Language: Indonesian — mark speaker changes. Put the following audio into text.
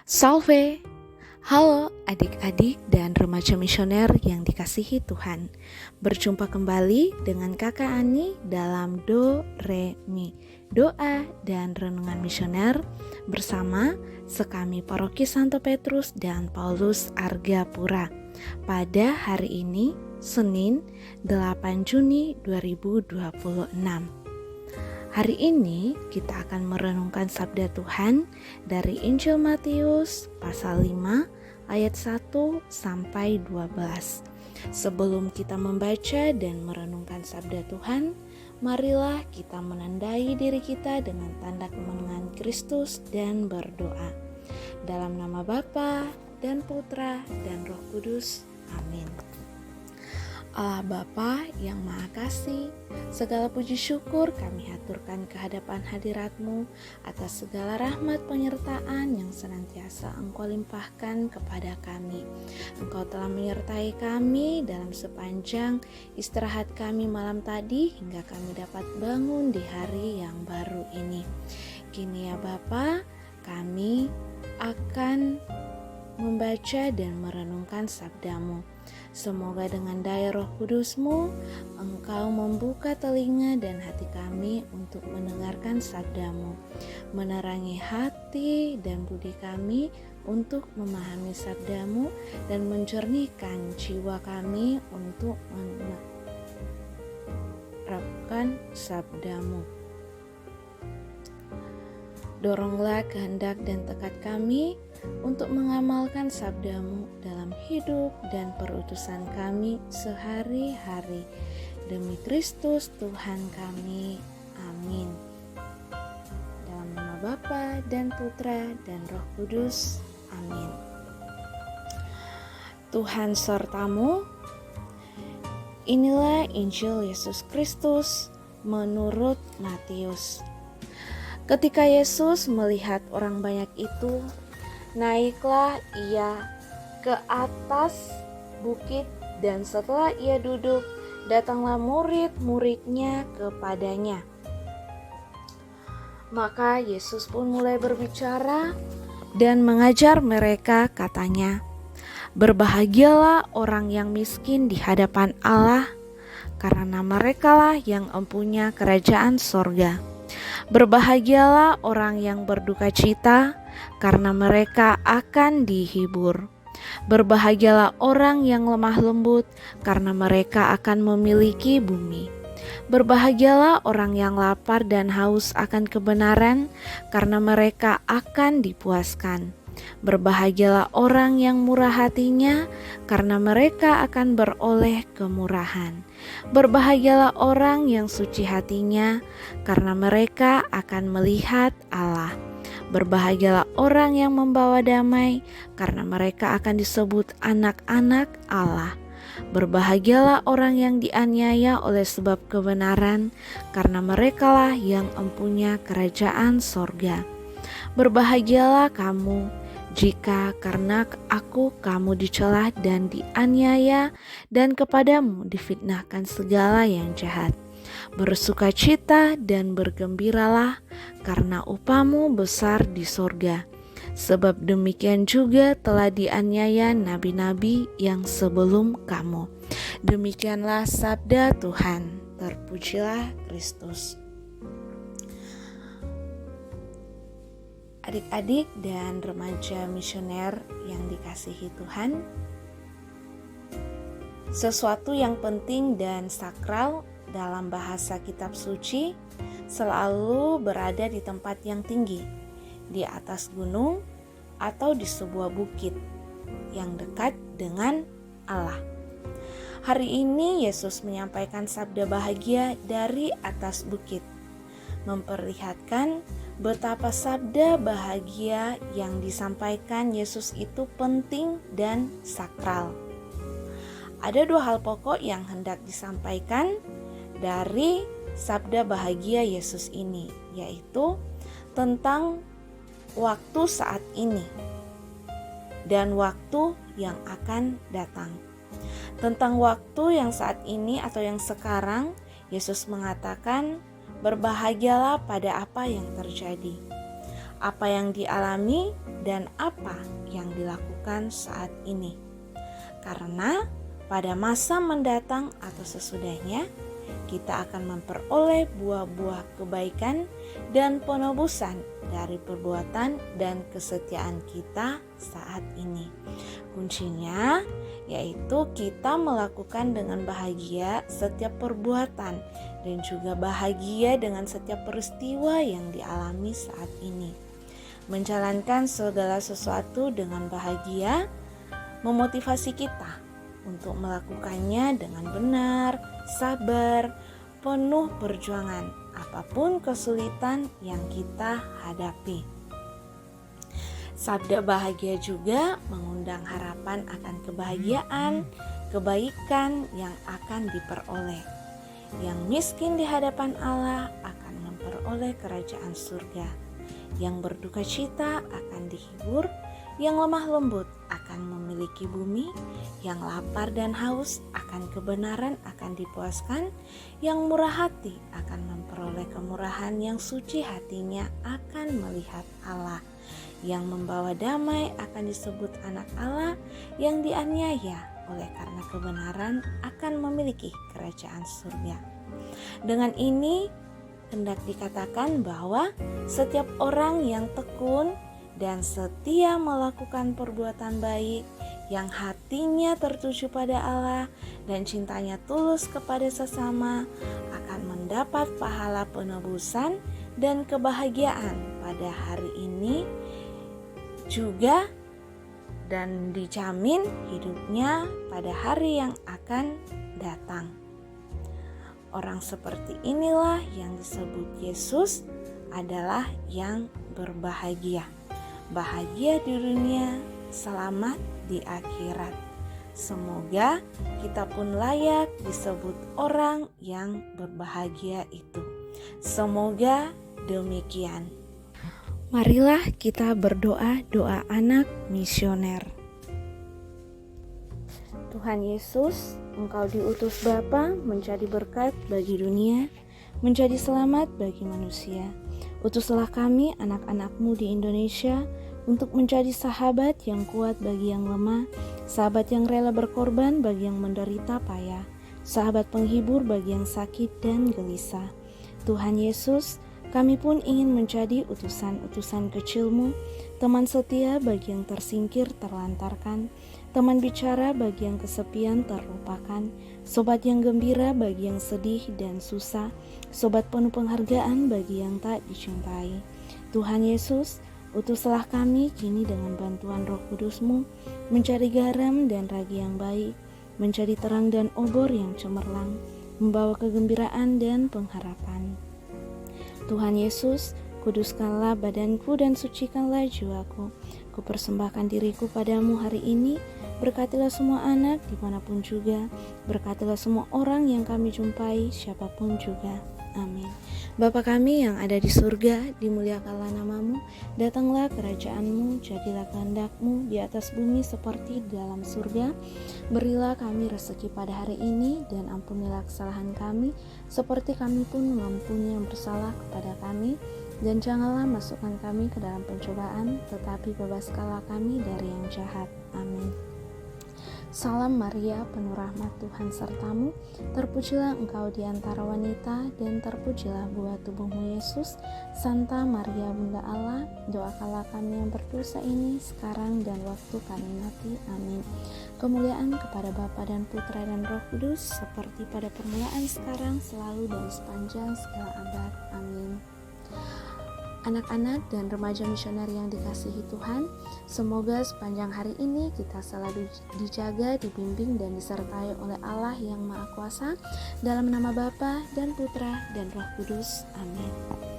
Speaker 1: Salve! Halo adik-adik dan remaja misioner yang dikasihi Tuhan. Berjumpa kembali dengan Kakak Ani dalam Do Re Mi, doa dan renungan misioner bersama Sekami Paroki Santo Petrus dan Paulus Argapura. Pada hari ini, Senin 8 Juni 2026. Hari ini kita akan merenungkan sabda Tuhan dari Injil Matius pasal 5 ayat 1 sampai 12. Sebelum kita membaca dan merenungkan sabda Tuhan, marilah kita menandai diri kita dengan tanda kemenangan Kristus dan berdoa. Dalam nama Bapa dan Putra dan Roh Kudus. Amin. Allah Bapa yang Maha Kasih, segala puji syukur kami haturkan kehadapan hadirat-Mu atas segala rahmat penyertaan yang senantiasa Engkau limpahkan kepada kami. Engkau telah menyertai kami dalam sepanjang istirahat kami malam tadi hingga kami dapat bangun di hari yang baru ini. Kini ya Bapa, kami akan membaca dan merenungkan sabda-Mu. Semoga dengan daya Roh Kudus-Mu, Engkau membuka telinga dan hati kami untuk mendengarkan sabda-Mu, menerangi hati dan budi kami untuk memahami sabda-Mu dan menjernihkan jiwa kami untuk menerapkan sabda-Mu. Doronglah kehendak dan tekad kami untuk mengamalkan sabda-Mu dalam hidup dan perutusan kami sehari-hari. Demi Kristus Tuhan kami. Amin. Dalam nama Bapa dan Putra dan Roh Kudus. Amin. Tuhan sertamu. Inilah Injil Yesus Kristus menurut Matius. Ketika Yesus melihat orang banyak itu, naiklah ia ke atas bukit dan setelah ia duduk, datanglah murid-muridnya kepadanya. Maka Yesus pun mulai berbicara dan mengajar mereka, katanya, "Berbahagialah orang yang miskin di hadapan Allah, karena merekalah yang empunya kerajaan sorga. Berbahagialah orang yang berduka cita, karena mereka akan dihibur. Berbahagialah orang yang lemah lembut, karena mereka akan memiliki bumi. Berbahagialah orang yang lapar dan haus akan kebenaran, karena mereka akan dipuaskan. Berbahagialah orang yang murah hatinya, karena mereka akan beroleh kemurahan. Berbahagialah orang yang suci hatinya, karena mereka akan melihat Allah. Berbahagialah orang yang membawa damai, karena mereka akan disebut anak-anak Allah. Berbahagialah orang yang dianiaya oleh sebab kebenaran, karena merekalah yang empunya kerajaan sorga. Berbahagialah kamu jika karena aku kamu dicela dan dianiaya dan kepadamu difitnahkan segala yang jahat. Bersukacita dan bergembiralah, karena upahmu besar di sorga. Sebab demikian juga telah dianiaya nabi-nabi yang sebelum kamu." Demikianlah sabda Tuhan. Terpujilah Kristus. Adik-adik dan remaja misioner yang dikasihi Tuhan, sesuatu yang penting dan sakral dalam bahasa kitab suci selalu berada di tempat yang tinggi, di atas gunung atau di sebuah bukit yang dekat dengan Allah. Hari ini Yesus menyampaikan sabda bahagia dari atas bukit, memperlihatkan betapa sabda bahagia yang disampaikan Yesus itu penting dan sakral. Ada dua hal pokok yang hendak disampaikan dari sabda bahagia Yesus ini, yaitu tentang waktu saat ini dan waktu yang akan datang. Tentang waktu yang saat ini atau yang sekarang, Yesus mengatakan, "Berbahagialah pada apa yang terjadi." apa yang dialami dan apa yang dilakukan saat ini. Karena pada masa mendatang atau sesudahnya, kita akan memperoleh buah-buah kebaikan dan penebusan dari perbuatan dan kesetiaan kita saat ini. Kuncinya yaitu kita melakukan dengan bahagia setiap perbuatan dan juga bahagia dengan setiap peristiwa yang dialami saat ini. Menjalankan segala sesuatu dengan bahagia memotivasi kita untuk melakukannya dengan benar, sabar, penuh perjuangan, apapun kesulitan yang kita hadapi. Sabda bahagia juga mengundang harapan akan kebahagiaan, kebaikan yang akan diperoleh. Yang miskin di hadapan Allah akan memperoleh kerajaan surga. Yang berduka cita akan dihibur, yang lemah lembut akan memiliki bumi, yang lapar dan haus akan kebenaran akan dipuaskan, yang murah hati akan memperoleh kemurahan, yang suci hatinya akan melihat Allah, yang membawa damai akan disebut anak Allah, yang dianiaya oleh karena kebenaran akan memiliki kerajaan surga. Dengan ini hendak dikatakan bahwa setiap orang yang tekun dan setia melakukan perbuatan baik, yang hatinya tertuju pada Allah dan cintanya tulus kepada sesama, akan mendapat pahala penebusan dan kebahagiaan pada hari ini juga, dan dijamin hidupnya pada hari yang akan datang. Orang seperti inilah yang disebut Yesus adalah yang berbahagia. Bahagia di dunia, selamat di akhirat. Semoga kita pun layak disebut orang yang berbahagia itu. Semoga demikian. Marilah kita berdoa doa anak misioner. Tuhan Yesus, Engkau diutus Bapa menjadi berkat bagi dunia, menjadi selamat bagi manusia. Utuslah kami anak-anak-Mu di Indonesia untuk menjadi sahabat yang kuat bagi yang lemah, sahabat yang rela berkorban bagi yang menderita payah, sahabat penghibur bagi yang sakit dan gelisah. Tuhan Yesus, kami pun ingin menjadi utusan-utusan kecil-Mu, teman setia bagi yang tersingkir terlantarkan, teman bicara bagi yang kesepian terlupakan, sobat yang gembira bagi yang sedih dan susah, sobat penuh penghargaan bagi yang tak dicintai. Tuhan Yesus, utuslah kami kini dengan bantuan Roh Kudus-Mu, mencari garam dan ragi yang baik, menjadi terang dan obor yang cemerlang, membawa kegembiraan dan pengharapan. Tuhan Yesus, kuduskanlah badanku dan sucikanlah jiwaku. Kupersembahkan diriku padamu hari ini. Berkatilah semua anak dimanapun juga. Berkatilah semua orang yang kami jumpai, siapapun juga. Amin. Bapa kami yang ada di surga, dimuliakanlah nama-Mu, datanglah kerajaan-Mu, jadilah kehendak-Mu di atas bumi seperti di dalam surga. Berilah kami rezeki pada hari ini, dan ampunilah kesalahan kami, seperti kami pun mengampuni yang bersalah kepada kami. Dan janganlah masukkan kami ke dalam pencobaan, tetapi bebaskanlah kami dari yang jahat. Amin. Salam Maria, penuh rahmat, Tuhan sertamu, terpujilah engkau di antara wanita, dan terpujilah buah tubuhmu Yesus. Santa Maria Bunda Allah, doakanlah kami yang berdosa ini, sekarang dan waktu kami mati. Amin. Kemuliaan kepada Bapa dan Putra dan Roh Kudus, seperti pada permulaan, sekarang, selalu, dan sepanjang segala abad. Amin. Anak-anak dan remaja misioner yang dikasihi Tuhan, semoga sepanjang hari ini kita selalu dijaga, dibimbing, dan disertai oleh Allah yang Maha Kuasa, dalam nama Bapa dan Putra dan Roh Kudus. Amin.